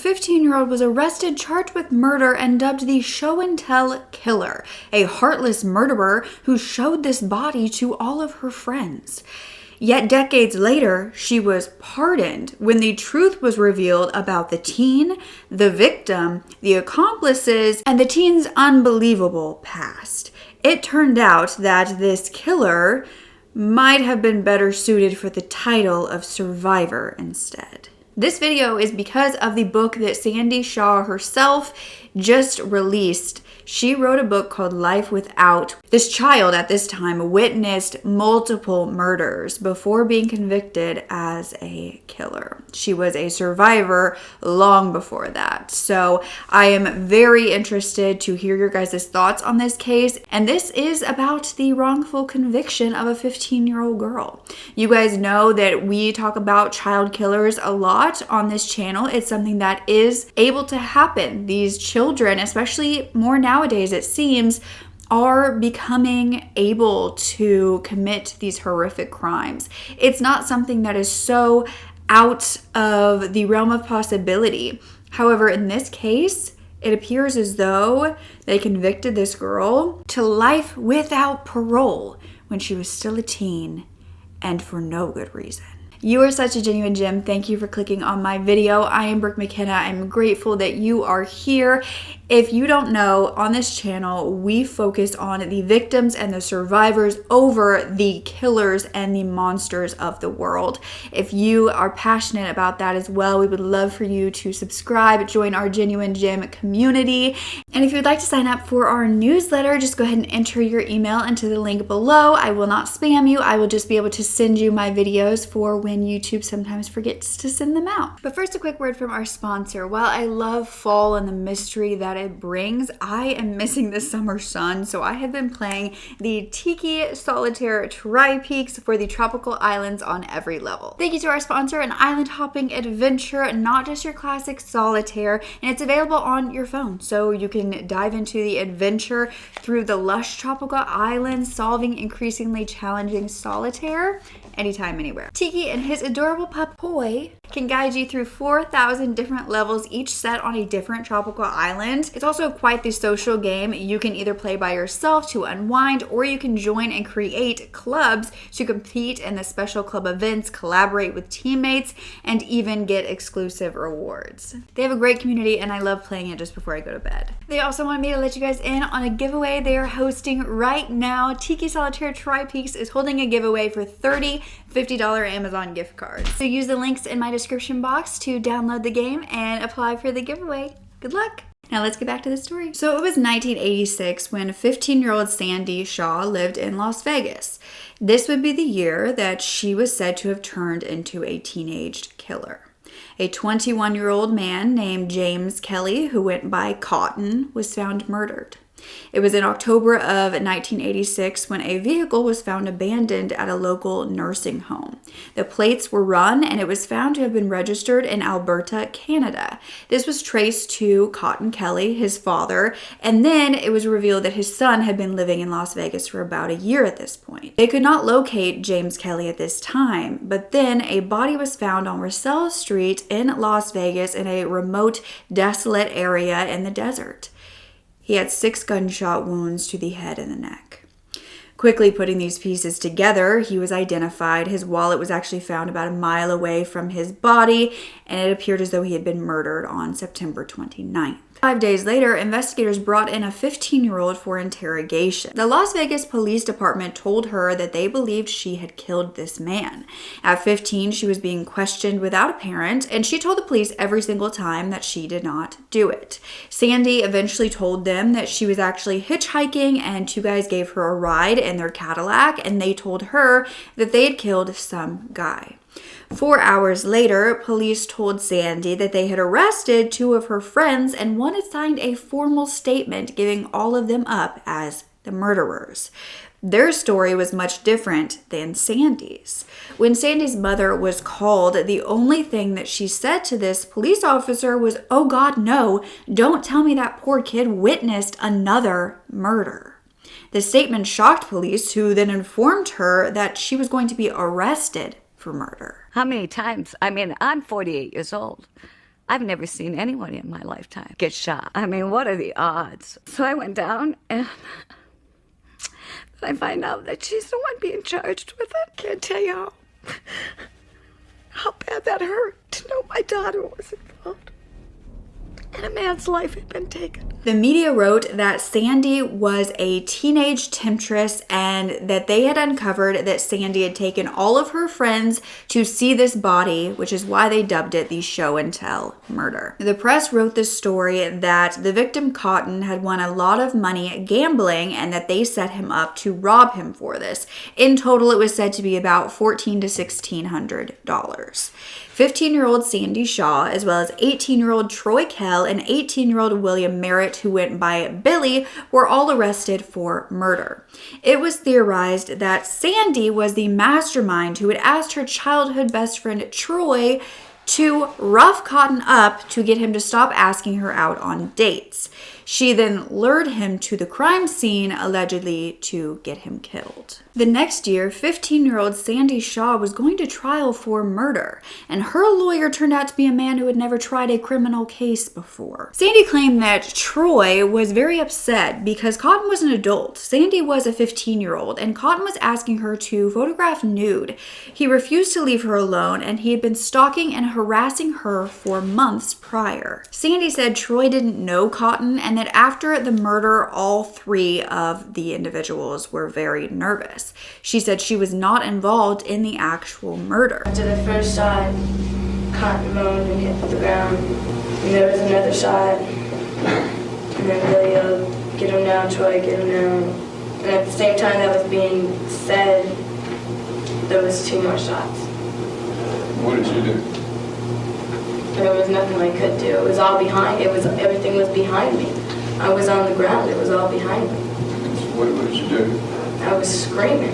15-year-old was arrested, charged with murder, and dubbed the show and tell killer, a heartless murderer who showed this body to all of her friends. Yet decades later, she was pardoned when the truth was revealed about the teen, the victim, the accomplices, and the teen's unbelievable past. It turned out that this killer might have been better suited for the title of survivor instead. This video is because of the book that Sandy Shaw herself just released. She wrote a book called Life Without. This child at this time witnessed multiple murders before being convicted as a killer. She was a survivor long before that. So I am very interested to hear your guys' thoughts on this case. And this is about the wrongful conviction of a 15-year-old girl. You guys know that we talk about child killers a lot on this channel. It's something that is able to happen. These children, especially more nowadays, it seems, are becoming able to commit these horrific crimes. It's not something that is so out of the realm of possibility. However, in this case, it appears as though they convicted this girl to life without parole when she was still a teen, and for no good reason. You are such a genuine gem. Thank you for clicking on my video. I am Brooke Makenna. I'm grateful that you are here. If you don't know, on this channel, we focus on the victims and the survivors over the killers and the monsters of the world. If you are passionate about that as well, we would love for you to subscribe, join our Genuine Gem community. And if you'd like to sign up for our newsletter, just go ahead and enter your email into the link below. I will not spam you. I will just be able to send you my videos for when YouTube sometimes forgets to send them out. But first, a quick word from our sponsor. While I love fall and the mystery that it brings, I am missing the summer sun, so I have been playing the Tiki Solitaire Tri-Peaks for the tropical islands on every level. Thank you to our sponsor, an island hopping adventure, not just your classic solitaire, and it's available on your phone, so you can dive into the adventure through the lush tropical islands, solving increasingly challenging solitaire anytime, anywhere. Tiki and his adorable pup, Poi, can guide you through 4,000 different levels, each set on a different tropical island. It's also quite the social game. You can either play by yourself to unwind, or you can join and create clubs to compete in the special club events, collaborate with teammates, and even get exclusive rewards. They have a great community, and I love playing it just before I go to bed. They also want me to let you guys in on a giveaway they are hosting right now. Tiki Solitaire Tri-Peaks is holding a giveaway for $30 $50 Amazon gift cards. So use the links in my description box to download the game and apply for the giveaway. Good luck! Now let's get back to the story. So it was 1986 when 15-year-old Sandy Shaw lived in Las Vegas. This would be the year that she was said to have turned into a teenage killer. A 21-year-old man named James Kelly, who went by Cotton, was found murdered. It was in October of 1986 when a vehicle was found abandoned at a local nursing home. The plates were run and it was found to have been registered in Alberta, Canada. This was traced to Cotton Kelly, his father, and then it was revealed that his son had been living in Las Vegas for about a year at this point. They could not locate James Kelly at this time, but then a body was found on Russell Street in Las Vegas in a remote, desolate area in the desert. He had 6 gunshot wounds to the head and the neck. Quickly putting these pieces together, he was identified. His wallet was actually found about a mile away from his body, and it appeared as though he had been murdered on September 29th. 5 days later, investigators brought in a 15-year-old for interrogation. The Las Vegas Police Department told her that they believed she had killed this man. At 15, she was being questioned without a parent, and she told the police every single time that she did not do it. Sandy eventually told them that she was actually hitchhiking, and 2 guys gave her a ride in their Cadillac, and they told her that they had killed some guy. 4 hours later, police told Sandy that they had arrested 2 of her friends and one had signed a formal statement giving all of them up as the murderers. Their story was much different than Sandy's. When Sandy's mother was called, the only thing that she said to this police officer was, "Oh God, no, don't tell me that poor kid witnessed another murder." The statement shocked police, who then informed her that she was going to be arrested for murder. How many times? I mean, I'm 48 years old. I've never seen anyone in my lifetime get shot. I mean, what are the odds? So I went down and I find out that she's the one being charged with it. Can't tell you how bad that hurt to know my daughter was involved and a man's life had been taken. The media wrote that Sandy was a teenage temptress and that they had uncovered that Sandy had taken all of her friends to see this body, which is why they dubbed it the show and tell murder. The press wrote this story that the victim Cotton had won a lot of money gambling and that they set him up to rob him for this. In total, it was said to be about $1,400 to $1,600. 15-year-old Sandy Shaw, as well as 18-year-old Troy Kell and 18-year-old William Merritt, who went by Billy, were all arrested for murder. It was theorized that Sandy was the mastermind who had asked her childhood best friend Troy to rough Cotton up to get him to stop asking her out on dates. She then lured him to the crime scene, allegedly to get him killed. The next year, 15-year-old Sandy Shaw was going to trial for murder, and her lawyer turned out to be a man who had never tried a criminal case before. Sandy claimed that Troy was very upset because Cotton was an adult. Sandy was a 15-year-old, and Cotton was asking her to photograph nude. He refused to leave her alone, and he had been stalking and harassing her for months prior. Sandy said Troy didn't know Cotton, and that after the murder, all three of the individuals were very nervous. She said she was not involved in the actual murder. After the first shot, Cotton moaned and hit the ground, and there was another shot, and then Billy yelled, "Get him down, Troy, get him down." And at the same time that was being said, there was 2 more shots. What did you do? There was nothing I could do. It was all behind. Everything was behind me. I was on the ground. It was all behind me. What did you do? I was screaming.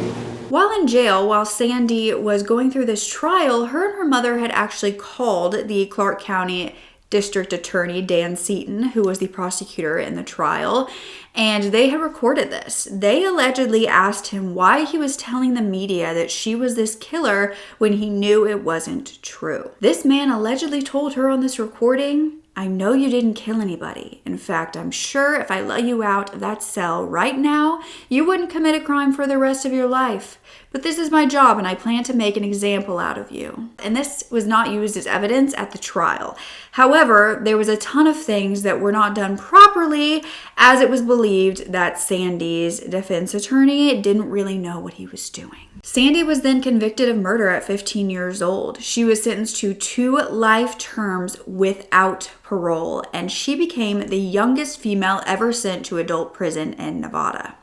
While in jail, while Sandy was going through this trial, her and her mother had actually called the Clark County District Attorney, Dan Seaton, who was the prosecutor in the trial, and they had recorded this. They allegedly asked him why he was telling the media that she was this killer when he knew it wasn't true. This man allegedly told her on this recording, "I know you didn't kill anybody. In fact, I'm sure if I let you out of that cell right now, you wouldn't commit a crime for the rest of your life. But this is my job and I plan to make an example out of you." And this was not used as evidence at the trial. However, there was a ton of things that were not done properly, as it was believed that Sandy's defense attorney didn't really know what he was doing. Sandy was then convicted of murder at 15 years old. She was sentenced to 2 life terms without parole, and she became the youngest female ever sent to adult prison in Nevada.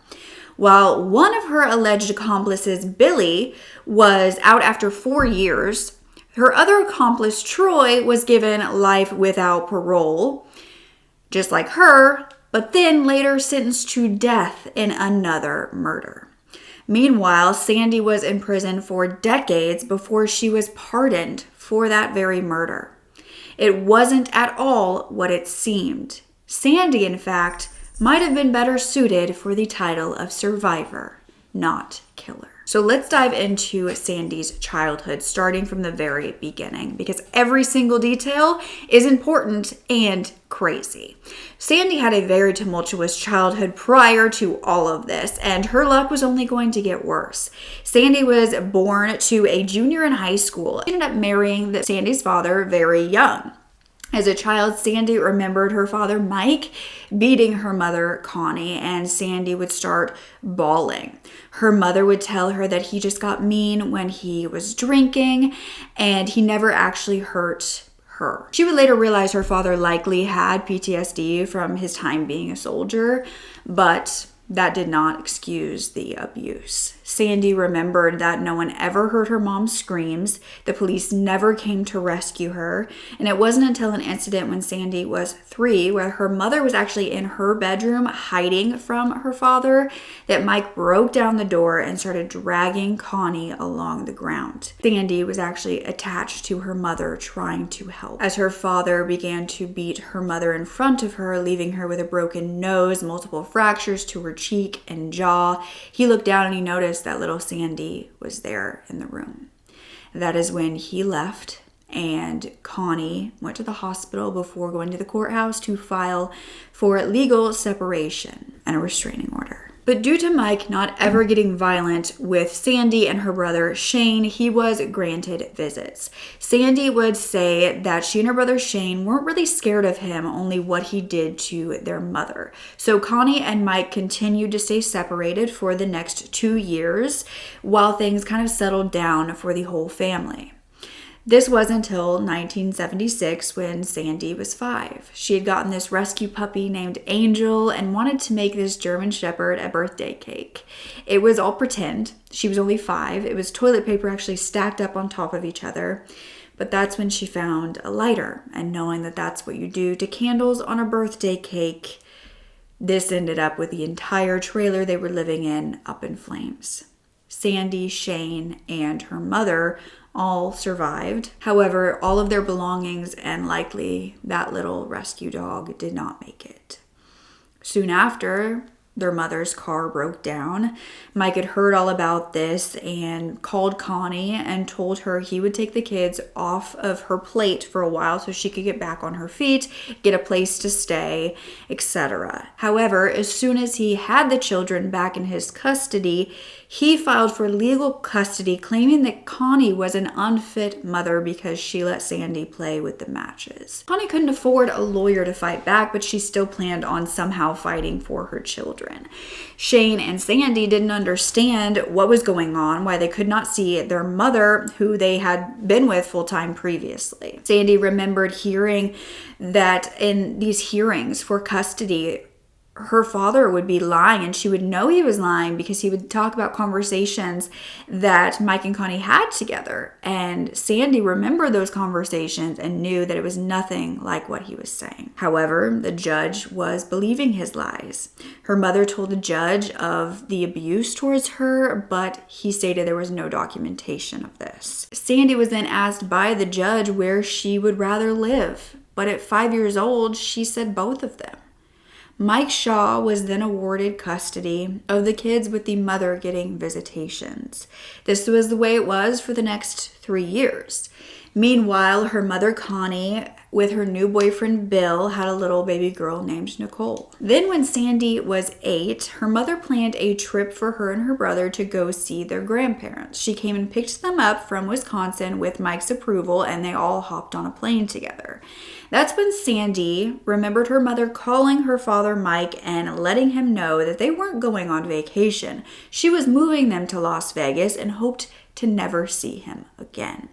While one of her alleged accomplices, Billy, was out after 4 years, her other accomplice, Troy, was given life without parole, just like her, but then later sentenced to death in another murder. Meanwhile, Sandy was in prison for decades before she was pardoned for that very murder. It wasn't at all what it seemed. Sandy, in fact, might have been better suited for the title of survivor, not killer. So let's dive into Sandy's childhood, starting from the very beginning, because every single detail is important and crazy. Sandy had a very tumultuous childhood prior to all of this, and her luck was only going to get worse. Sandy was born to a junior in high school. She ended up marrying Sandy's father very young. As a child, Sandy remembered her father, Mike, beating her mother, Connie, and Sandy would start bawling. Her mother would tell her that he just got mean when he was drinking, and he never actually hurt her. She would later realize her father likely had PTSD from his time being a soldier, but that did not excuse the abuse. Sandy remembered that no one ever heard her mom's screams. The police never came to rescue her. And it wasn't until an incident when Sandy was 3, where her mother was actually in her bedroom hiding from her father, that Mike broke down the door and started dragging Connie along the ground. Sandy was actually attached to her mother, trying to help, as her father began to beat her mother in front of her, leaving her with a broken nose, multiple fractures to her cheek and jaw. He looked down and he noticed that little Sandy was there in the room. That is when he left and Connie went to the hospital before going to the courthouse to file for legal separation and a restraining order. But due to Mike not ever getting violent with Sandy and her brother Shane, he was granted visits. Sandy would say that she and her brother Shane weren't really scared of him, only what he did to their mother. So Connie and Mike continued to stay separated for the next 2 years while things kind of settled down for the whole family. This was until 1976 when Sandy was 5. She had gotten this rescue puppy named Angel and wanted to make this German Shepherd a birthday cake. It was all pretend. She was only 5. It was toilet paper actually stacked up on top of each other. But that's when she found a lighter, and knowing that that's what you do to candles on a birthday cake, this ended up with the entire trailer they were living in up in flames. Sandy, Shane, and her mother all survived. However, all of their belongings and likely that little rescue dog did not make it. Soon after, their mother's car broke down. Mike had heard all about this and called Connie and told her he would take the kids off of her plate for a while so she could get back on her feet, get a place to stay, etc. However, as soon as he had the children back in his custody, he filed for legal custody, claiming that Connie was an unfit mother because she let Sandy play with the matches. Connie couldn't afford a lawyer to fight back, but she still planned on somehow fighting for her children. Shane and Sandy didn't understand what was going on, why they could not see their mother, who they had been with full-time previously. Sandy remembered hearing that in these hearings for custody, her father would be lying, and she would know he was lying because he would talk about conversations that Mike and Connie had together. And Sandy remembered those conversations and knew that it was nothing like what he was saying. However, the judge was believing his lies. Her mother told the judge of the abuse towards her, but he stated there was no documentation of this. Sandy was then asked by the judge where she would rather live, but at 5 years old, she said both of them. Mike Shaw was then awarded custody of the kids, with the mother getting visitations. This was the way it was for the next 3 years. Meanwhile, her mother Connie, with her new boyfriend Bill, had a little baby girl named Nicole. Then when Sandy was 8, her mother planned a trip for her and her brother to go see their grandparents. She came and picked them up from Wisconsin with Mike's approval, and they all hopped on a plane together. That's when Sandy remembered her mother calling her father Mike and letting him know that they weren't going on vacation. She was moving them to Las Vegas and hoped to never see him again.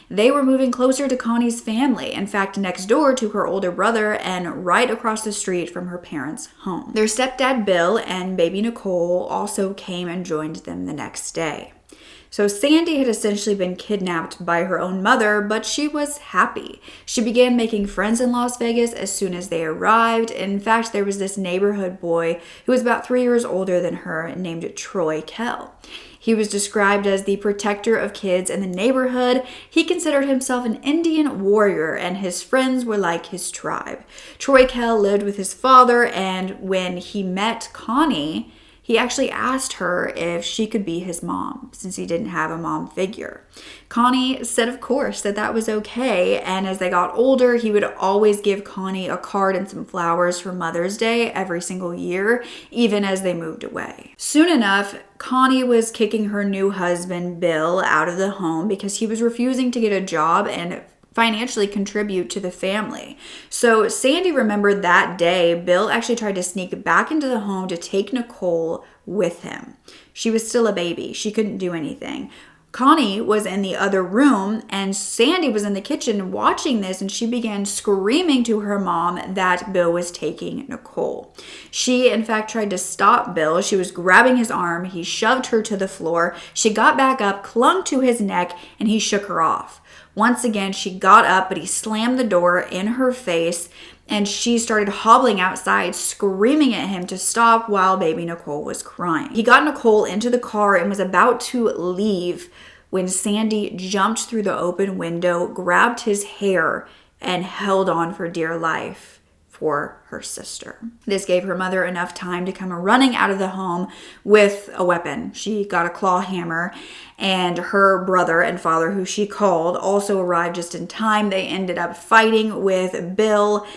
They were moving closer to Connie's family, in fact, next door to her older brother and right across the street from her parents' home. Their stepdad Bill and baby Nicole also came and joined them the next day. So Sandy had essentially been kidnapped by her own mother, but she was happy. She began making friends in Las Vegas as soon as they arrived. In fact, there was this neighborhood boy who was about 3 years older than her named Troy Kell. He was described as the protector of kids in the neighborhood. He considered himself an Indian warrior, and his friends were like his tribe. Troy Kell lived with his father, and when he met Connie, he actually asked her if she could be his mom, since he didn't have a mom figure. Connie said, of course, that was okay, and as they got older, he would always give Connie a card and some flowers for Mother's Day every single year, even as they moved away. Soon enough, Connie was kicking her new husband, Bill, out of the home because he was refusing to get a job and financially contribute to the family. So Sandy remembered that day, Bill actually tried to sneak back into the home to take Nicole with him. She was still a baby. She couldn't do anything. Connie was in the other room and Sandy was in the kitchen watching this, and she began screaming to her mom that Bill was taking Nicole. She, in fact, tried to stop Bill. She was grabbing his arm. He shoved her to the floor. She got back up, clung to his neck, and he shook her off. Once again, she got up, but he slammed the door in her face, and she started hobbling outside, screaming at him to stop while baby Nicole was crying. He got Nicole into the car and was about to leave when Sandy jumped through the open window, grabbed his hair, and held on for dear life for her sister. This gave her mother enough time to come running out of the home with a weapon. She got a claw hammer, and her brother and father, who she called, also arrived just in time. They ended up fighting with Bill,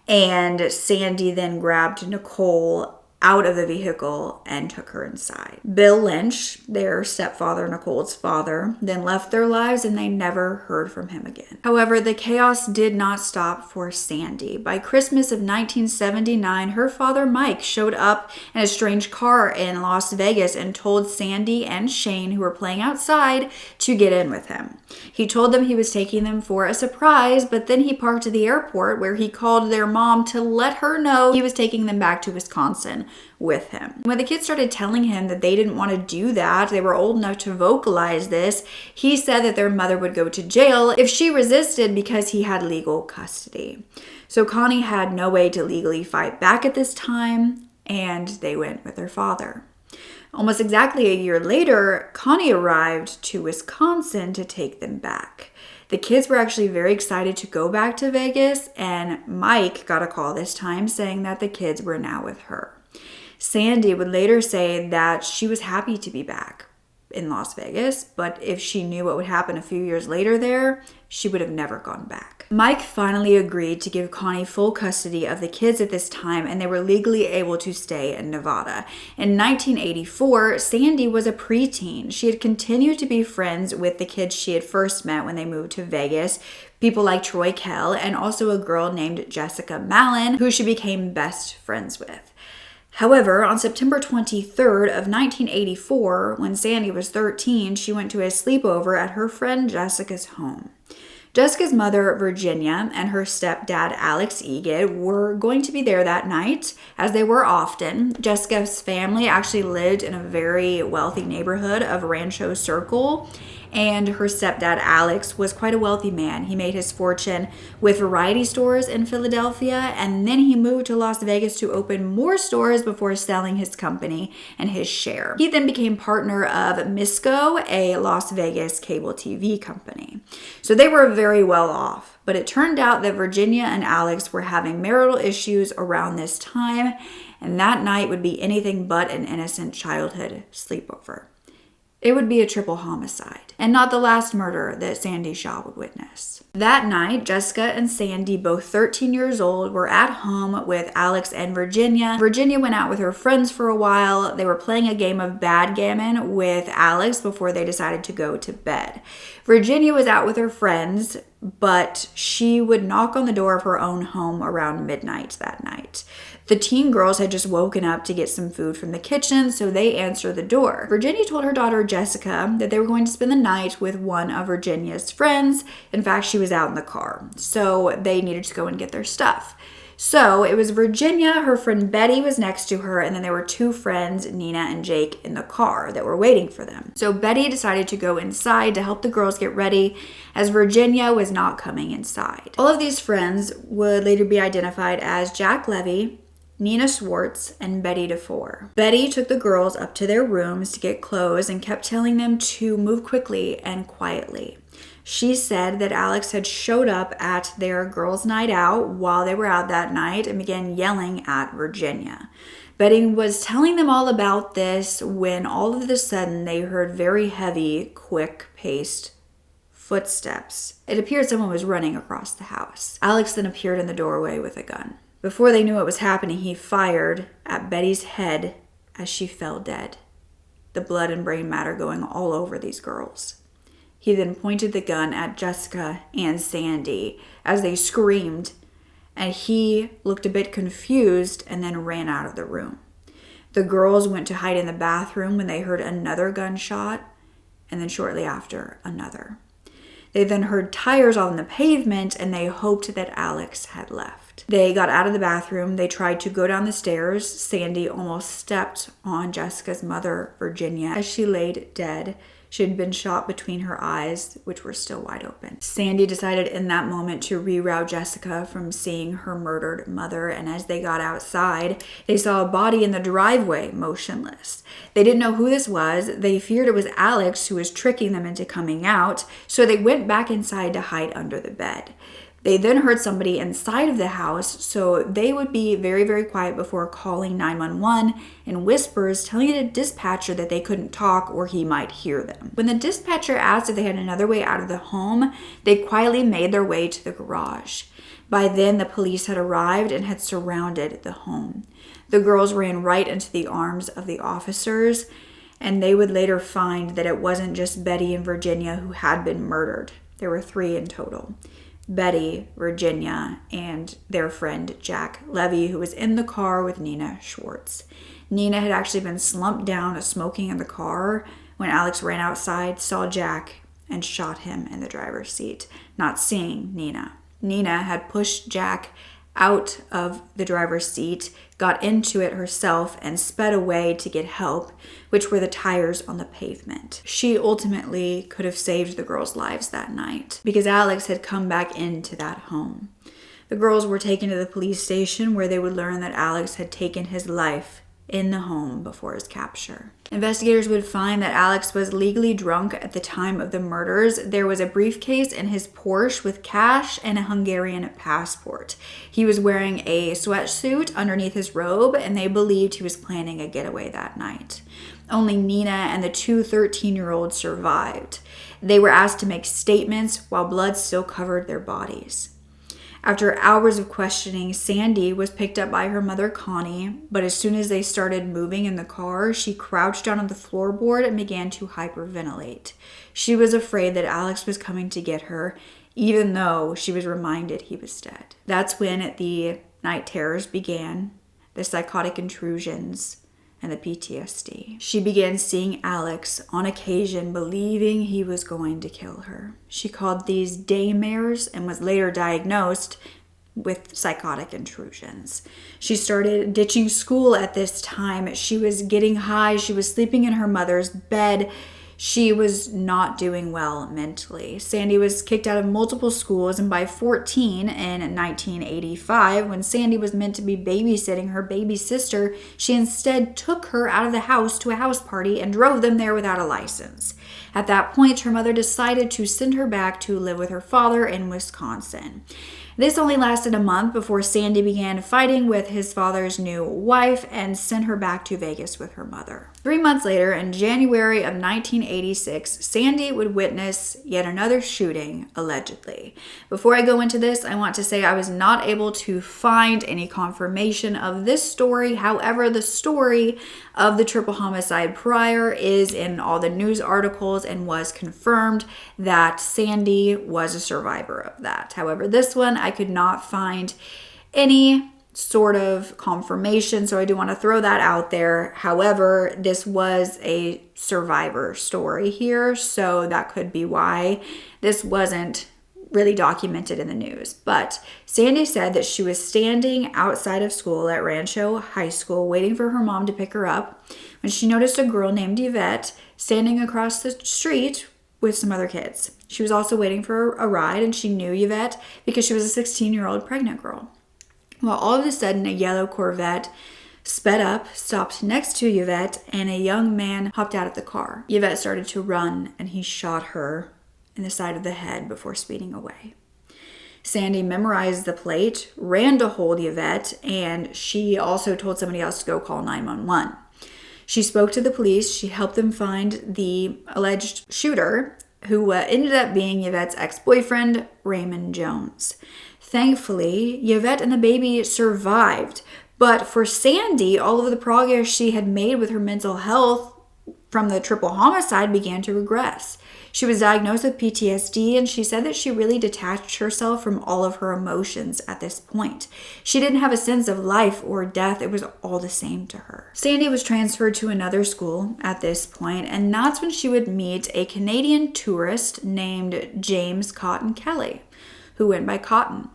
and Sandy then grabbed Nicole out of the vehicle and took her inside. Bill Lynch, their stepfather, Nicole's father, then left their lives and they never heard from him again. However, the chaos did not stop for Sandy. By Christmas of 1979, her father Mike showed up in a strange car in Las Vegas and told Sandy and Shane, who were playing outside, to get in with him. He told them he was taking them for a surprise, but then he parked at the airport where he called their mom to let her know he was taking them back to Wisconsin with him. When the kids started telling him that they didn't want to do that, they were old enough to vocalize this, he said that their mother would go to jail if she resisted because he had legal custody. So Connie had no way to legally fight back at this time, and they went with their father. Almost exactly a year later, Connie arrived to Wisconsin to take them back. The kids were actually very excited to go back to Vegas, and Mike got a call this time saying that the kids were now with her. Sandy would later say that she was happy to be back in Las Vegas, but if she knew what would happen a few years later there, she would have never gone back. Mike finally agreed to give Connie full custody of the kids at this time, and they were legally able to stay in Nevada. In 1984, Sandy was a preteen. She had continued to be friends with the kids she had first met when they moved to Vegas, people like Troy Kell, and also a girl named Jessica Mallon, who she became best friends with. However, on September 23rd of 1984, when Sandy was 13, she went to a sleepover at her friend Jessica's home. Jessica's mother, Virginia, and her stepdad, Alex Egid, were going to be there that night, as they were often. Jessica's family actually lived in a very wealthy neighborhood of Rancho Circle, and her stepdad, Alex, was quite a wealthy man. He made his fortune with variety stores in Philadelphia, and then he moved to Las Vegas to open more stores before selling his company and his share. He then became partner of Misco, a Las Vegas cable TV company. So they were very well off, but it turned out that Virginia and Alex were having marital issues around this time, and that night would be anything but an innocent childhood sleepover. It would be a triple homicide, and not the last murder that Sandy Shaw would witness. That night, Jessica and Sandy, both 13 years old, were at home with Alex and Virginia. Virginia went out with her friends for a while. They were playing a game of backgammon with Alex before they decided to go to bed. Virginia was out with her friends, but she would knock on the door of her own home around midnight that night. The teen girls had just woken up to get some food from the kitchen, so they answered the door. Virginia told her daughter Jessica that they were going to spend the night with one of Virginia's friends. In fact, she was out in the car, so they needed to go and get their stuff. So it was Virginia, her friend Betty was next to her, and then there were two friends, Nina and Jake, in the car that were waiting for them. So Betty decided to go inside to help the girls get ready, as Virginia was not coming inside. All of these friends would later be identified as Jack Levy, Nina Swartz, and Betty DeFore. Betty took the girls up to their rooms to get clothes and kept telling them to move quickly and quietly. She said that Alex had showed up at their girls' night out while they were out that night and began yelling at Virginia. Betty was telling them all about this when all of a sudden they heard very heavy, quick-paced footsteps. It appeared someone was running across the house. Alex then appeared in the doorway with a gun. Before they knew what was happening, he fired at Betty's head as she fell dead, the blood and brain matter going all over these girls. He then pointed the gun at Jessica and Sandy as they screamed, and he looked a bit confused and then ran out of the room. The girls went to hide in the bathroom when they heard another gunshot, and then shortly after, another. They then heard tires on the pavement, and they hoped that Alex had left. They got out of the bathroom. They tried to go down the stairs. Sandy almost stepped on Jessica's mother, Virginia, as she laid dead. She had been shot between her eyes, which were still wide open. Sandy decided in that moment to reroute Jessica from seeing her murdered mother, and as they got outside, they saw a body in the driveway, motionless. They didn't know who this was. They feared it was Alex who was tricking them into coming out, so they went back inside to hide under the bed. They then heard somebody inside of the house, so they would be very, very quiet before calling 911 in whispers, telling the dispatcher that they couldn't talk or he might hear them. When the dispatcher asked if they had another way out of the home, they quietly made their way to the garage. By then, the police had arrived and had surrounded the home. The girls ran right into the arms of the officers, and they would later find that it wasn't just Betty and Virginia who had been murdered. There were 3 in total. Betty, Virginia, and their friend Jack Levy, who was in the car with Nina Schwartz. Nina had actually been slumped down smoking in the car when Alex ran outside, saw Jack, and shot him in the driver's seat, not seeing Nina. Nina had pushed Jack out of the driver's seat, got into it herself, and sped away to get help, which were the tires on the pavement. She ultimately could have saved the girls' lives that night because Alex had come back into that home. The girls were taken to the police station where they would learn that Alex had taken his life in the home before his capture. Investigators would find that Alex was legally drunk at the time of the murders. There was a briefcase in his Porsche with cash and a Hungarian passport. He was wearing a sweatsuit underneath his robe, and they believed he was planning a getaway that night. Only Nina and the 2 13-year-olds survived. They were asked to make statements while blood still covered their bodies. After hours of questioning, Sandy was picked up by her mother, Connie, but as soon as they started moving in the car, she crouched down on the floorboard and began to hyperventilate. She was afraid that Alex was coming to get her, even though she was reminded he was dead. That's when the night terrors began, the psychotic intrusions, and the PTSD. She began seeing Alex on occasion, believing he was going to kill her. She called these daymares and was later diagnosed with psychotic intrusions. She started ditching school at this time. She was getting high. She was sleeping in her mother's bed. She was not doing well mentally. Sandy was kicked out of multiple schools, and by 14 in 1985, when Sandy was meant to be babysitting her baby sister, she instead took her out of the house to a house party and drove them there without a license. At that point, her mother decided to send her back to live with her father in Wisconsin. This only lasted a month before Sandy began fighting with his father's new wife and sent her back to Vegas with her mother. 3 months later, in January of 1986, Sandy would witness yet another shooting, allegedly. Before I go into this, I want to say I was not able to find any confirmation of this story. However, the story of the triple homicide prior is in all the news articles and was confirmed that Sandy was a survivor of that. However, this one I could not find any sort of confirmation, so I do want to throw that out there. However, this was a survivor story here, so that could be why this wasn't really documented in the news. But Sandy said that she was standing outside of school at Rancho High School waiting for her mom to pick her up when she noticed a girl named Yvette standing across the street with some other kids. She was also waiting for a ride, and she knew Yvette because she was a 16-year-old pregnant girl. Well, all of a sudden, a yellow Corvette sped up, stopped next to Yvette, and a young man hopped out of the car. Yvette started to run, and he shot her in the side of the head before speeding away. Sandy memorized the plate, ran to hold Yvette, and she also told somebody else to go call 911. She spoke to the police. She helped them find the alleged shooter, who ended up being Yvette's ex-boyfriend, Raymond Jones. Thankfully, Yvette and the baby survived. But for Sandy, all of the progress she had made with her mental health from the triple homicide began to regress. She was diagnosed with PTSD, and she said that she really detached herself from all of her emotions at this point. She didn't have a sense of life or death. It was all the same to her. Sandy was transferred to another school at this point, and that's when she would meet a Canadian tourist named James Cotton Kelly, who went by Cotton.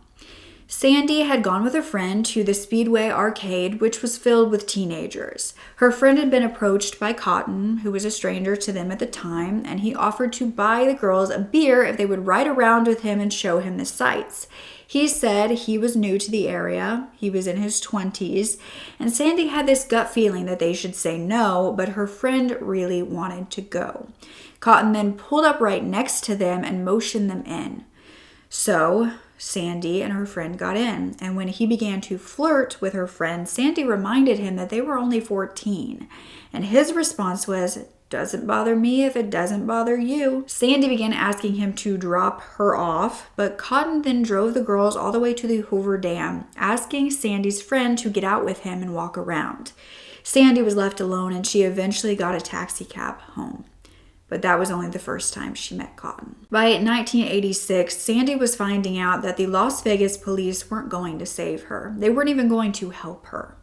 Sandy had gone with a friend to the Speedway arcade, which was filled with teenagers. Her friend had been approached by Cotton, who was a stranger to them at the time, and he offered to buy the girls a beer if they would ride around with him and show him the sights. He said he was new to the area, he was in his 20s, and Sandy had this gut feeling that they should say no, but her friend really wanted to go. Cotton then pulled up right next to them and motioned them in. So Sandy and her friend got in, and when he began to flirt with her friend, Sandy reminded him that they were only 14, and his response was, "Doesn't bother me if it doesn't bother you." Sandy began asking him to drop her off, but Cotton then drove the girls all the way to the Hoover Dam, asking Sandy's friend to get out with him and walk around. Sandy was left alone, and she eventually got a taxi cab home. But that was only the first time she met Cotton. By 1986, Sandy was finding out that the Las Vegas police weren't going to save her. They weren't even going to help her.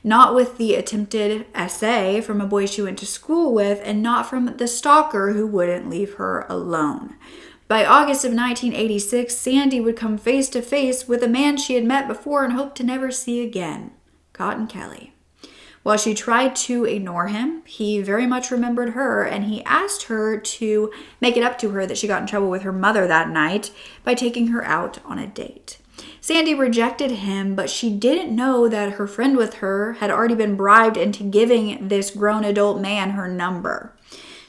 Not with the attempted SA from a boy she went to school with, and not from the stalker who wouldn't leave her alone. By August of 1986, Sandy would come face to face with a man she had met before and hoped to never see again, Cotton Kelly. While she tried to ignore him, he very much remembered her, and he asked her to make it up to her that she got in trouble with her mother that night by taking her out on a date. Sandy rejected him, but she didn't know that her friend with her had already been bribed into giving this grown adult man her number.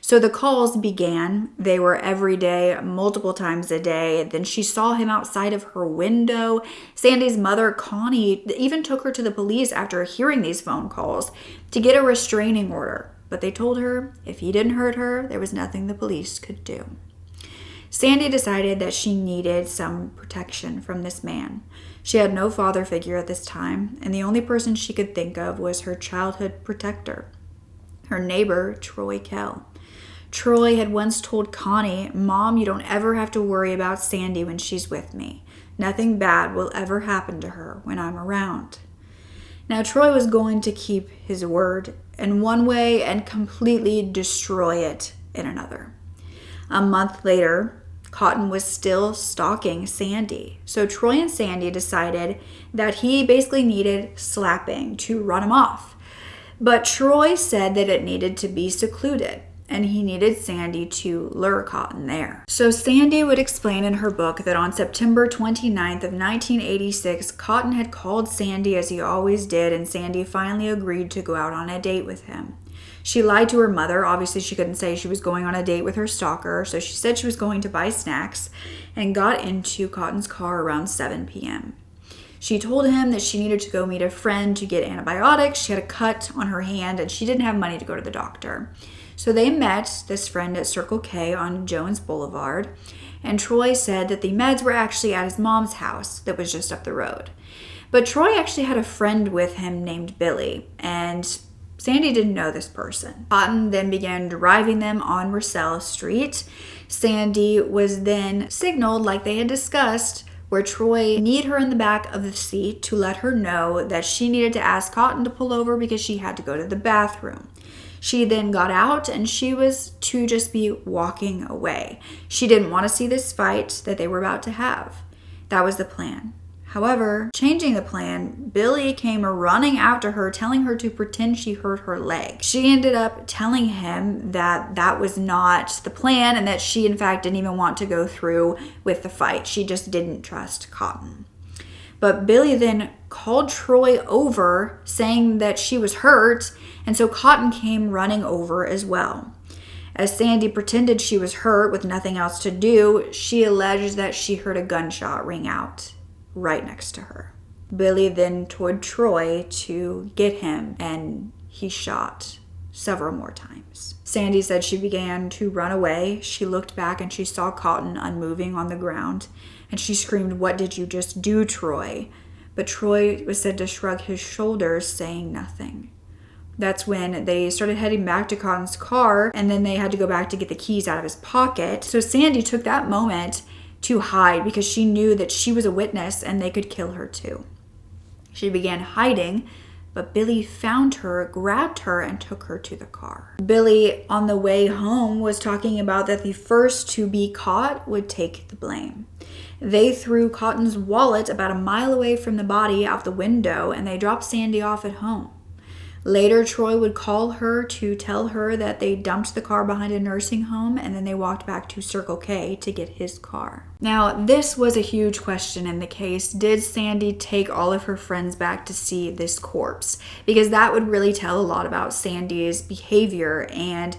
So the calls began. They were every day, multiple times a day. Then she saw him outside of her window. Sandy's mother, Connie, even took her to the police after hearing these phone calls to get a restraining order. But they told her if he didn't hurt her, there was nothing the police could do. Sandy decided that she needed some protection from this man. She had no father figure at this time, and the only person she could think of was her childhood protector, her neighbor, Troy Kell. Troy had once told Connie, "Mom, you don't ever have to worry about Sandy when she's with me. Nothing bad will ever happen to her when I'm around." Now, Troy was going to keep his word in one way and completely destroy it in another. A month later, Cotton was still stalking Sandy. So Troy and Sandy decided that he basically needed slapping to run him off. But Troy said that it needed to be secluded, and he needed Sandy to lure Cotton there. So Sandy would explain in her book that on September 29th of 1986, Cotton had called Sandy as he always did, and Sandy finally agreed to go out on a date with him. She lied to her mother. Obviously, she couldn't say she was going on a date with her stalker, so she said she was going to buy snacks and got into Cotton's car around 7 p.m. She told him that she needed to go meet a friend to get antibiotics. She had a cut on her hand, and she didn't have money to go to the doctor. So they met this friend at Circle K on Jones Boulevard, and Troy said that the meds were actually at his mom's house that was just up the road. But Troy actually had a friend with him named Billy, and Sandy didn't know this person. Cotton then began driving them on Russell Street. Sandy was then signaled, like they had discussed, where Troy kneed her in the back of the seat to let her know that she needed to ask Cotton to pull over because she had to go to the bathroom. She then got out, and she was to just be walking away. She didn't want to see this fight that they were about to have. That was the plan. However, changing the plan, Billy came running after her, telling her to pretend she hurt her leg. She ended up telling him that that was not the plan, and that she, in fact, didn't even want to go through with the fight. She just didn't trust Cotton. But Billy then called Troy over, saying that she was hurt, and so Cotton came running over as well. As Sandy pretended she was hurt with nothing else to do, she alleged that she heard a gunshot ring out right next to her. Billy then told Troy to get him, and he shot several more times. Sandy said she began to run away. She looked back and she saw Cotton unmoving on the ground, and she screamed, "What did you just do, Troy?" But Troy was said to shrug his shoulders, saying nothing. That's when they started heading back to Cotton's car, and then they had to go back to get the keys out of his pocket. So Sandy took that moment to hide because she knew that she was a witness and they could kill her too. She began hiding, but Billy found her, grabbed her, and took her to the car. Billy, on the way home, was talking about that the first to be caught would take the blame. They threw Cotton's wallet about a mile away from the body out the window, and they dropped Sandy off at home. Later, Troy would call her to tell her that they dumped the car behind a nursing home, and then they walked back to Circle K to get his car. Now, this was a huge question in the case. Did Sandy take all of her friends back to see this corpse? Because that would really tell a lot about Sandy's behavior and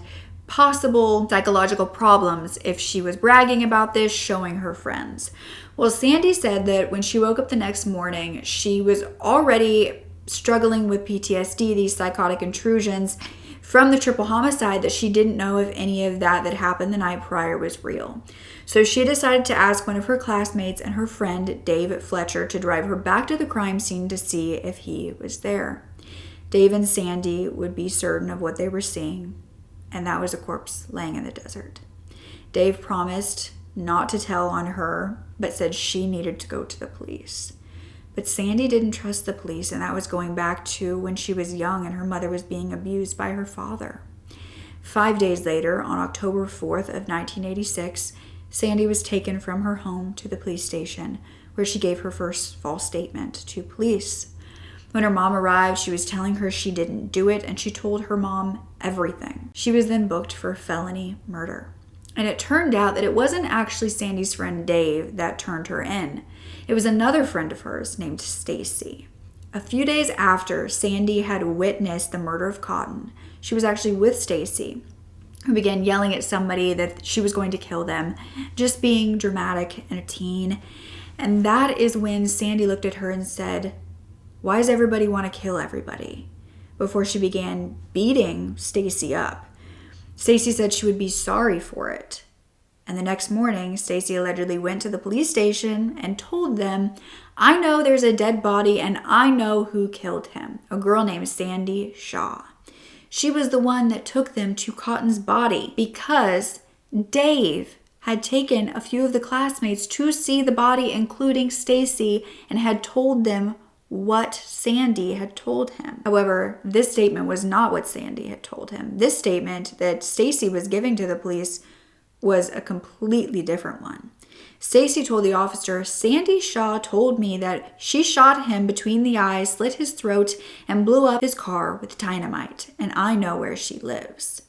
possible psychological problems if she was bragging about this, showing her friends. Well, Sandy said that when she woke up the next morning, she was already struggling with PTSD, these psychotic intrusions from the triple homicide, that she didn't know if any of that happened the night prior was real. So she decided to ask one of her classmates and her friend, Dave Fletcher, to drive her back to the crime scene to see if he was there. Dave and Sandy would be certain of what they were seeing, and that was a corpse laying in the desert. Dave promised not to tell on her, but said she needed to go to the police. But Sandy didn't trust the police, and that was going back to when she was young and her mother was being abused by her father. 5 days later, on October 4th of 1986, Sandy was taken from her home to the police station, where she gave her first false statement to police. When her mom arrived, she was telling her she didn't do it, and she told her mom everything. She was then booked for felony murder. And it turned out that it wasn't actually Sandy's friend Dave that turned her in. It was another friend of hers named Stacy. A few days after Sandy had witnessed the murder of Cotton, she was actually with Stacy, who began yelling at somebody that she was going to kill them, just being dramatic and a teen. And that is when Sandy looked at her and said, "Why does everybody want to kill everybody?" before she began beating Stacy up. Stacy said she would be sorry for it. And the next morning, Stacy allegedly went to the police station and told them, "I know there's a dead body and I know who killed him, a girl named Sandy Shaw." She was the one that took them to Cotton's body because Dave had taken a few of the classmates to see the body, including Stacy, and had told them what Sandy had told him. However, this statement was not what Sandy had told him. This statement that Stacy was giving to the police was a completely different one. Stacy told the officer, "Sandy Shaw told me that she shot him between the eyes, slit his throat, and blew up his car with dynamite, and I know where she lives."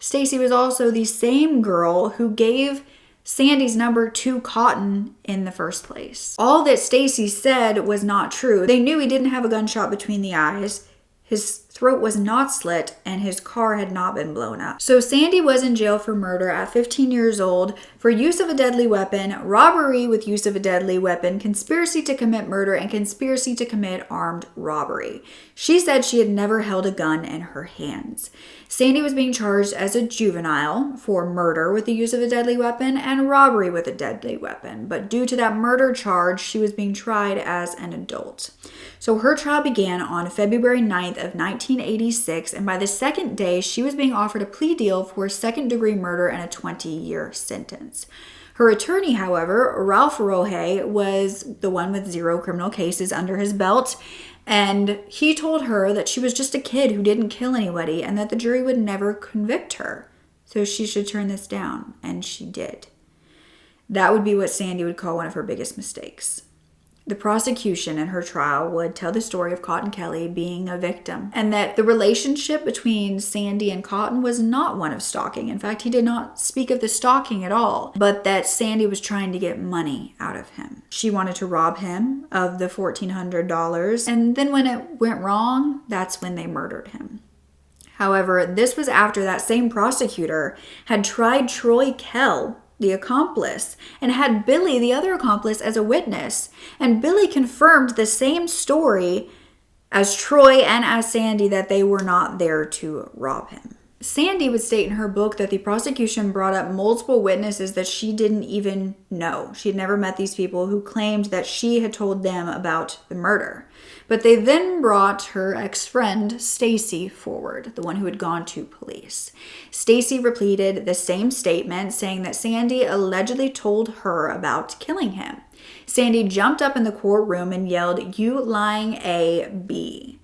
Stacy was also the same girl who gave Sandy's number to Cotton in the first place. All that Stacy said was not true. They knew he didn't have a gunshot between the eyes, his throat was not slit, and his car had not been blown up. So Sandy was in jail for murder at 15 years old for use of a deadly weapon, robbery with use of a deadly weapon, conspiracy to commit murder, and conspiracy to commit armed robbery. She said she had never held a gun in her hands. Sandy was being charged as a juvenile for murder with the use of a deadly weapon and robbery with a deadly weapon. But due to that murder charge, she was being tried as an adult. So her trial began on February 9th of 1986, and by the second day, she was being offered a plea deal for second-degree murder and a 20-year sentence. Her attorney, however, Ralph Rohe, was the one with 0 criminal cases under his belt, and he told her that she was just a kid who didn't kill anybody and that the jury would never convict her. So she should turn this down, and she did. That would be what Sandy would call one of her biggest mistakes. The prosecution in her trial would tell the story of Cotton Kelly being a victim, and that the relationship between Sandy and Cotton was not one of stalking. In fact, he did not speak of the stalking at all, but that Sandy was trying to get money out of him. She wanted to rob him of the $1,400, and then when it went wrong, that's when they murdered him. However, this was after that same prosecutor had tried Troy Kell, the accomplice, and had Billy, the other accomplice, as a witness. And Billy confirmed the same story as Troy and as Sandy, that they were not there to rob him. Sandy would state in her book that the prosecution brought up multiple witnesses that she didn't even know. She had never met these people who claimed that she had told them about the murder. But they then brought her ex-friend Stacy forward, the one who had gone to police. Stacy repeated the same statement, saying that Sandy allegedly told her about killing him. Sandy jumped up in the courtroom and yelled, "You lying A, B."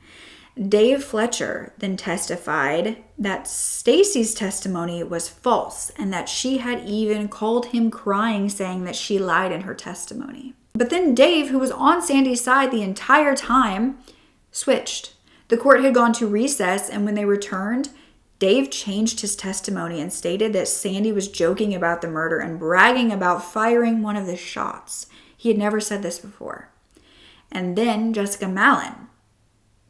Dave Fletcher then testified that Stacy's testimony was false and that she had even called him crying, saying that she lied in her testimony. But then Dave, who was on Sandy's side the entire time, switched. The court had gone to recess, and when they returned, Dave changed his testimony and stated that Sandy was joking about the murder and bragging about firing one of the shots. He had never said this before. And then Jessica Mallon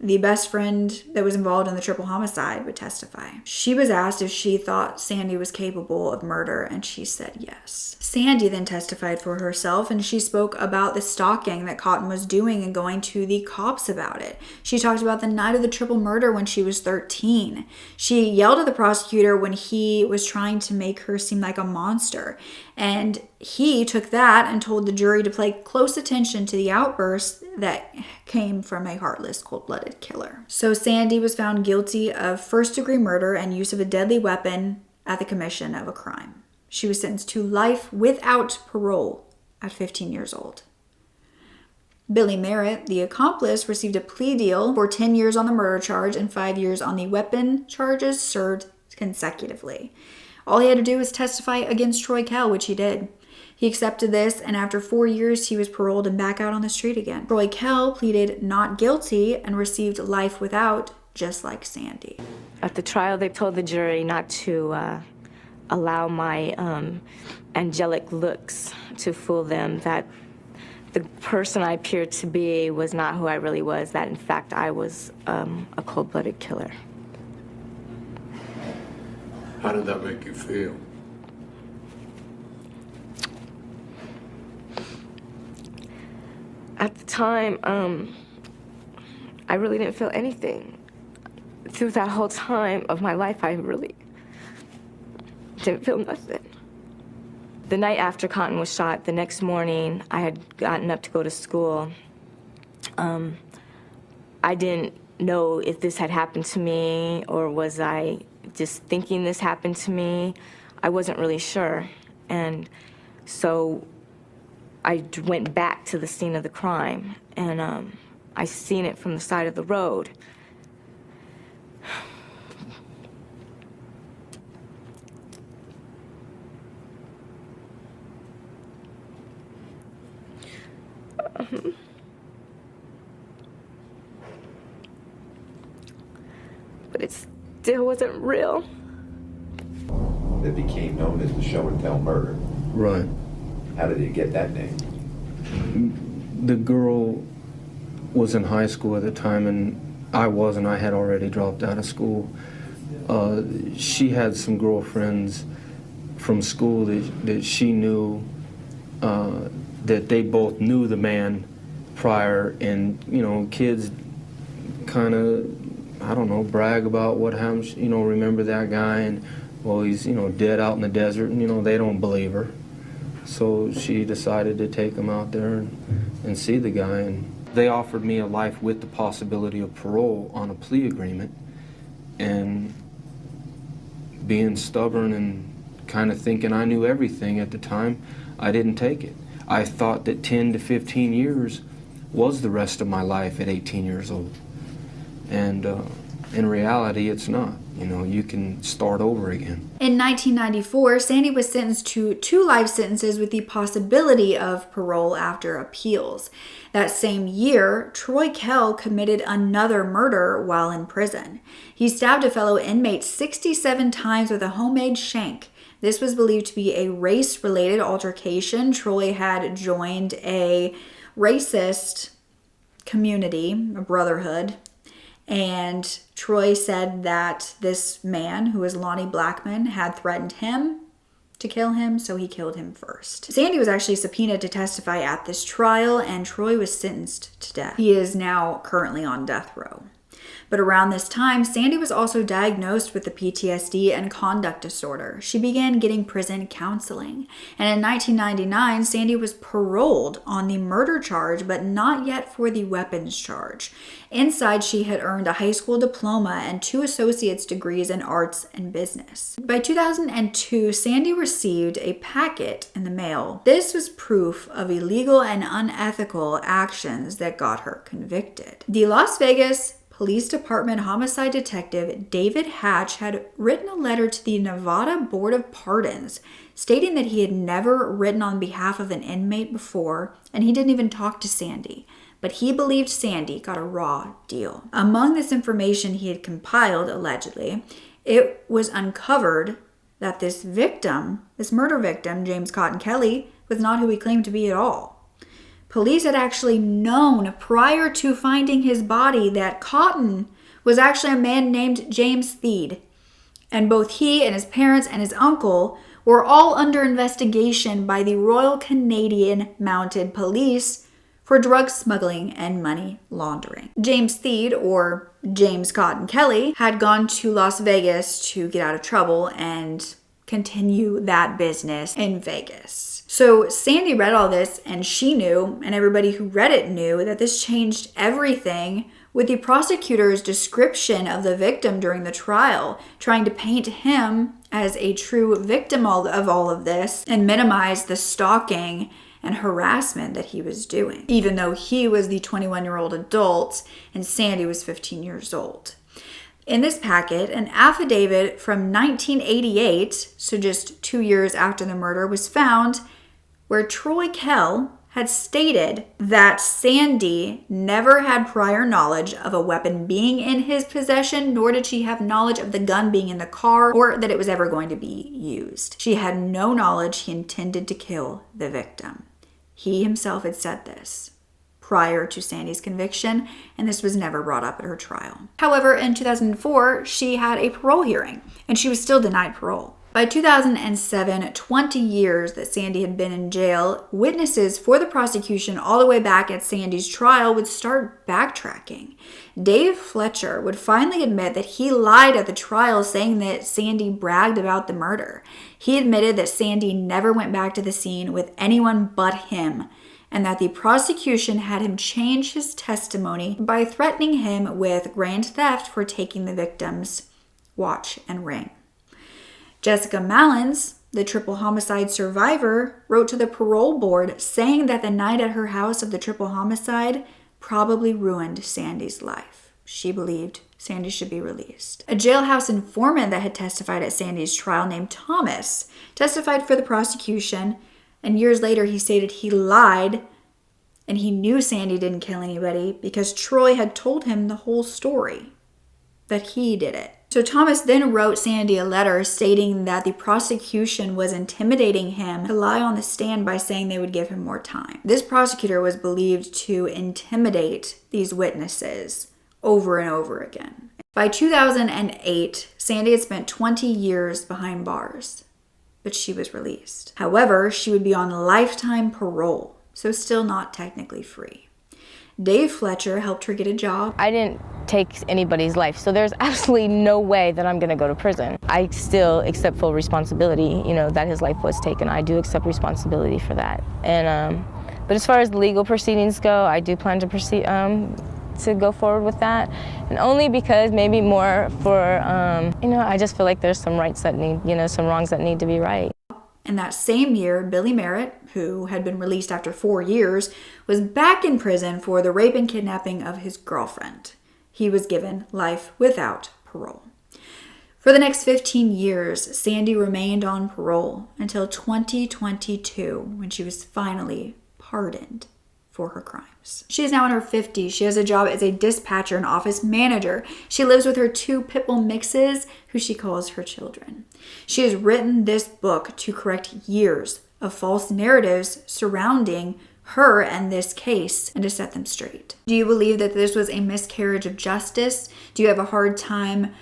the best friend that was involved in the triple homicide, would testify. She was asked if she thought Sandy was capable of murder, and she said yes. Sandy then testified for herself, and she spoke about the stalking that Cotton was doing and going to the cops about it. She talked about the night of the triple murder when she was 13. She yelled at the prosecutor when he was trying to make her seem like a monster, and he took that and told the jury to pay close attention to the outbursts that came from a heartless, cold-blooded killer. So Sandy was found guilty of first-degree murder and use of a deadly weapon at the commission of a crime. She was sentenced to life without parole at 15 years old. Billy Merritt, the accomplice, received a plea deal for 10 years on the murder charge and 5 years on the weapon charges, served consecutively. All he had to do was testify against Troy Kell, which he did. He accepted this, and after 4 years, he was paroled and back out on the street again. Troy Kell pleaded not guilty and received life without, just like Sandy. At the trial, they told the jury not to allow my angelic looks to fool them, that the person I appeared to be was not who I really was, that in fact I was a cold-blooded killer. How did that make you feel? At the time, I really didn't feel anything. Through that whole time of my life, I really didn't feel nothing. The night after Cotton was shot, the next morning, I had gotten up to go to school. I didn't know if this had happened to me or was I just thinking this happened to me. I wasn't really sure. And so I went back to the scene of the crime, and I seen it from the side of the road. But it still wasn't real. That became known as the show and tell murder. Right. How did it get that name? The girl was in high school at the time, and I wasn't. I had already dropped out of school. She had some girlfriends from school that she knew, that they both knew the man prior, and, you know, kids kind of, I don't know, brag about what happens, you know, remember that guy, and, well, he's, you know, dead out in the desert, and, you know, they don't believe her. So she decided to take him out there and see the guy, and they offered me a life with the possibility of parole on a plea agreement, and being stubborn and kind of thinking I knew everything at the time, I didn't take it. I thought that 10 to 15 years was the rest of my life at 18 years old. And in reality, it's not. You know, you can start over again. In 1994, Sandy was sentenced to 2 life sentences with the possibility of parole after appeals. That same year, Troy Kell committed another murder while in prison. He stabbed a fellow inmate 67 times with a homemade shank. This was believed to be a race-related altercation. Troy had joined a racist community, a brotherhood, and Troy said that this man, who was Lonnie Blackmon, had threatened him to kill him, so he killed him first. Sandy was actually subpoenaed to testify at this trial, and Troy was sentenced to death. He is now currently on death row. But around this time, Sandy was also diagnosed with the PTSD and conduct disorder. She began getting prison counseling. And in 1999, Sandy was paroled on the murder charge, but not yet for the weapons charge. Inside, she had earned a high school diploma and 2 associate's degrees in arts and business. By 2002, Sandy received a packet in the mail. This was proof of illegal and unethical actions that got her convicted. The Las Vegas Police Department homicide detective David Hatch had written a letter to the Nevada Board of Pardons stating that he had never written on behalf of an inmate before, and he didn't even talk to Sandy. But he believed Sandy got a raw deal. Among this information he had compiled, allegedly, it was uncovered that this victim, this murder victim, James Cotton Kelly, was not who he claimed to be at all. Police had actually known prior to finding his body that Cotton was actually a man named James Thede. And both he and his parents and his uncle were all under investigation by the Royal Canadian Mounted Police for drug smuggling and money laundering. James Thede, or James Cotton Kelly, had gone to Las Vegas to get out of trouble and continue that business in Vegas. So Sandy read all this, and she knew, and everybody who read it knew, that this changed everything with the prosecutor's description of the victim during the trial, trying to paint him as a true victim of all of this and minimize the stalking and harassment that he was doing, even though he was the 21-year-old adult and Sandy was 15 years old. In this packet, an affidavit from 1988, so just 2 years after the murder, was found where Troy Kell had stated that Sandy never had prior knowledge of a weapon being in his possession, nor did she have knowledge of the gun being in the car or that it was ever going to be used. She had no knowledge he intended to kill the victim. He himself had said this prior to Sandy's conviction, and this was never brought up at her trial. However, in 2004, she had a parole hearing, and she was still denied parole. By 2007, 20 years that Sandy had been in jail, witnesses for the prosecution all the way back at Sandy's trial would start backtracking. Dave Fletcher would finally admit that he lied at the trial, saying that Sandy bragged about the murder. He admitted that Sandy never went back to the scene with anyone but him, and that the prosecution had him change his testimony by threatening him with grand theft for taking the victim's watch and ring. Jessica Mallins, the triple homicide survivor, wrote to the parole board saying that the night at her house of the triple homicide probably ruined Sandy's life. She believed Sandy should be released. A jailhouse informant that had testified at Sandy's trial named Thomas testified for the prosecution, and years later he stated he lied and he knew Sandy didn't kill anybody because Troy had told him the whole story, that he did it. So Thomas then wrote Sandy a letter stating that the prosecution was intimidating him to lie on the stand by saying they would give him more time. This prosecutor was believed to intimidate these witnesses over and over again. By 2008, Sandy had spent 20 years behind bars, but she was released. However, she would be on lifetime parole, so still not technically free. Dave Fletcher helped her get a job. I didn't take anybody's life, so there's absolutely no way that I'm going to go to prison. I still accept full responsibility, that his life was taken. I do accept responsibility for that. And but as far as legal proceedings go, I do plan to proceed to go forward with that, and only because maybe more for I just feel like there's some rights that need, some wrongs that need to be right. And that same year, Billy Merritt, who had been released after 4 years, was back in prison for the rape and kidnapping of his girlfriend. He was given life without parole. For the next 15 years, Sandy remained on parole until 2022, when she was finally pardoned for her crimes. She is now in her 50s. She has a job as a dispatcher and office manager. She lives with her 2 pit bull mixes, who she calls her children. She has written this book to correct years of false narratives surrounding her and this case and to set them straight. Do you believe that this was a miscarriage of justice? Do you have a hard time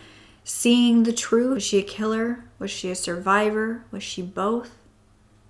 seeing the truth? Was she a killer? Was she a survivor? Was she both?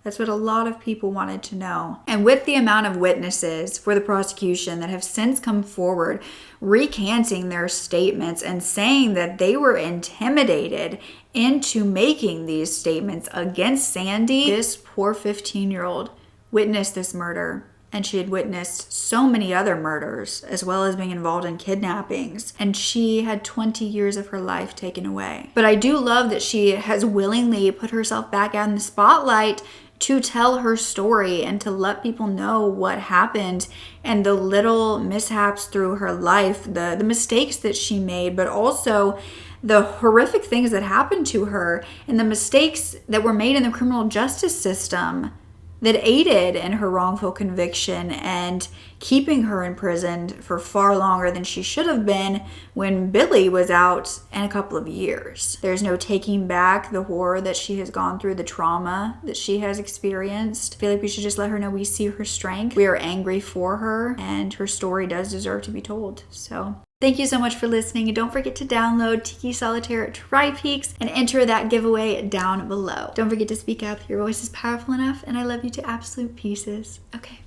That's what a lot of people wanted to know. And with the amount of witnesses for the prosecution that have since come forward recanting their statements and saying that they were intimidated into making these statements against Sandy, this poor 15-year-old witnessed this murder, and she had witnessed so many other murders as well as being involved in kidnappings, and she had 20 years of her life taken away. But I do love that she has willingly put herself back out in the spotlight to tell her story and to let people know what happened and the little mishaps through her life, the mistakes that she made, but also the horrific things that happened to her and the mistakes that were made in the criminal justice system that aided in her wrongful conviction and keeping her imprisoned for far longer than she should have been when Billy was out in a couple of years. There's no taking back the horror that she has gone through, the trauma that she has experienced. I feel like we should just let her know we see her strength. We are angry for her, and her story does deserve to be told. So thank you so much for listening, and don't forget to download Tiki Solitaire Tri-Peaks and enter that giveaway down below. Don't forget to speak up. Your voice is powerful enough, and I love you to absolute pieces. Okay,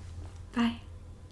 bye.